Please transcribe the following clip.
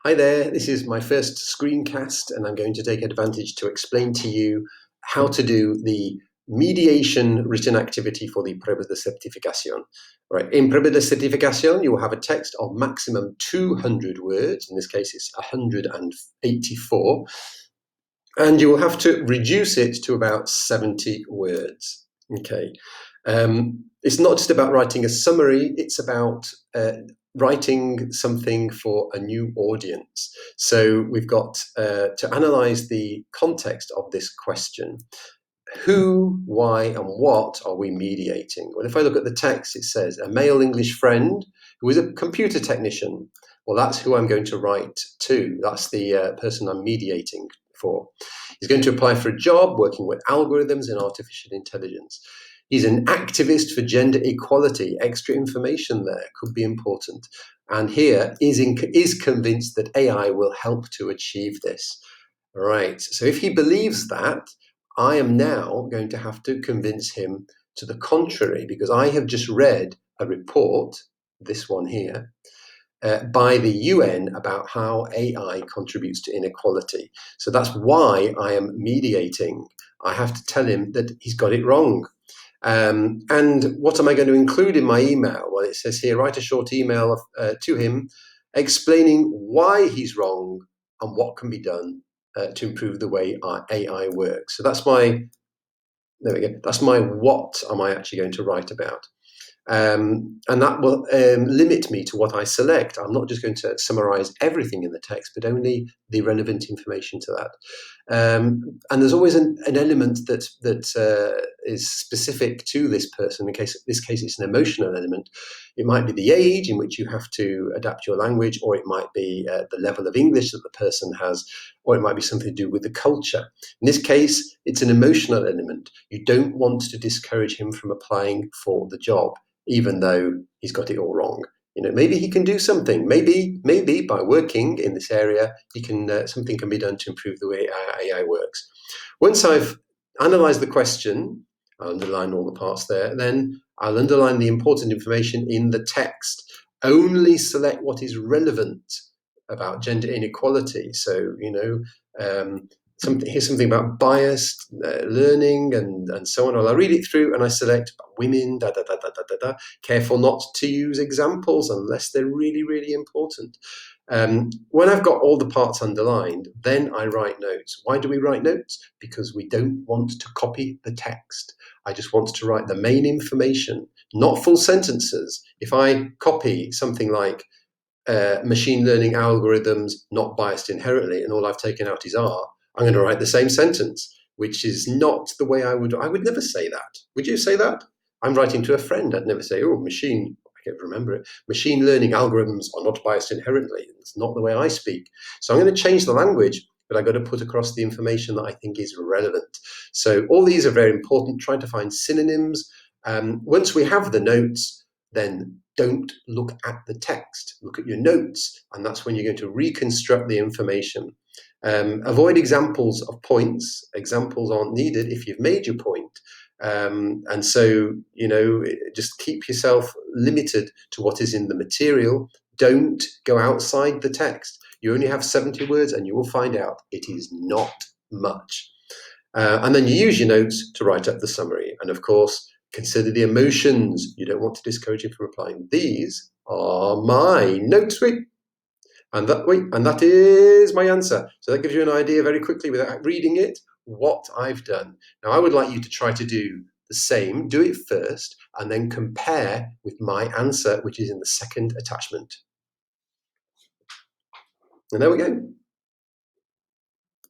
Hi there, this is my first screencast and I'm going to take advantage to explain to you how to do the mediation written activity for the prueba de certificación. Right. In prueba de certificación, you will have a text of maximum 200 words. In this case, it's 184. And you will have to reduce it to about 70 words. Okay. It's not just about writing a summary, it's about writing something for a new audience. So we've got to analyze the context of this question. Who, why, and what are we mediating? Well, if I look at the text, it says a male English friend who is a computer technician. Well, that's who I'm going to write to. That's the person I'm mediating for. He's going to apply for a job working with algorithms and artificial intelligence. He's an activist for gender equality. Extra information there could be important. And here is convinced that AI will help to achieve this. Right. So if he believes that, I am now going to have to convince him to the contrary, because I have just read a report, this one here, by the UN about how AI contributes to inequality. So that's why I am mediating. I have to tell him that he's got it wrong. And what am I going to include in my email? Well, it says here, write a short email to him explaining why he's wrong and what can be done to improve the way our AI works. So that's my, there we go, that's my what am I actually going to write about. And that will limit me to what I select. I'm not just going to summarize everything in the text, but only the relevant information to that. And there's always an element that is specific to this person. In this case, it's an emotional element. It might be the age in which you have to adapt your language, or it might be the level of English that the person has, or it might be something to do with the culture. In this case, it's an emotional element. You don't want to discourage him from applying for the job, even though he's got it all wrong. You know, maybe he can do something. Maybe by working in this area, he can something can be done to improve the way AI works. Once I've analysed the question, I'll underline all the parts there. Then I'll underline the important information in the text. Only select what is relevant about gender inequality. So, you know, here's something about biased learning and so on. I'll read it through and I select women, Careful not to use examples unless they're really, really important. When I've got all the parts underlined, then I write notes. Why do we write notes? Because we don't want to copy the text. I just want to write the main information, not full sentences. If I copy something like machine learning algorithms not biased inherently, and all I've taken out is R, I'm going to write the same sentence, which is not the way I would never say that. Would you say that? I'm writing to a friend. I'd never say, oh, I can't remember it. Machine learning algorithms are not biased inherently. It's not the way I speak. So I'm going to change the language, but I've got to put across the information that I think is relevant. So all these are very important, trying to find synonyms. Once we have the notes, then don't look at the text, look at your notes, and that's when you're going to reconstruct the information. Avoid examples of points. Examples aren't needed if you've made your point. And so, you know, just keep yourself limited to what is in the material. Don't go outside the text. You only have 70 words and you will find out it is not much. And then you use your notes to write up the summary. And of course, consider the emotions. You don't want to discourage him from applying. These are my notes. And that is my answer. So that gives you an idea very quickly without reading it what I've done. Now I would like you to try to do the same. Do it first and then compare with my answer, which is in the second attachment. And there we go.